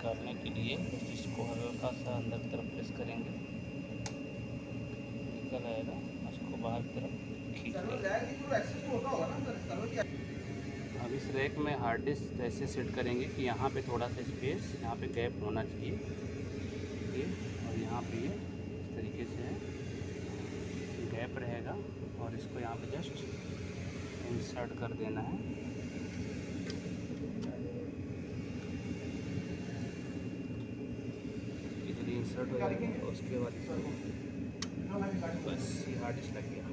निकालने के लिए इसको हल्का सा अंदर की तरफ प्रेस करेंगे, निकल आएगा, उसको बाहर की तरफ खींच लेंगे। अब इस रैक में हार्ड डिस्क ऐसे सेट करेंगे कि यहाँ पे थोड़ा सा स्पेस, यहाँ पे गैप होना चाहिए ये, और यहाँ पे ये इस तरीके से है, गैप रहेगा, और इसको यहाँ पे जस्ट इंसर्ट कर देना है। इधर इंसर्ट हो जाएगा, उसके बाद इसको बस ये हार्ड डिस्क लग गया।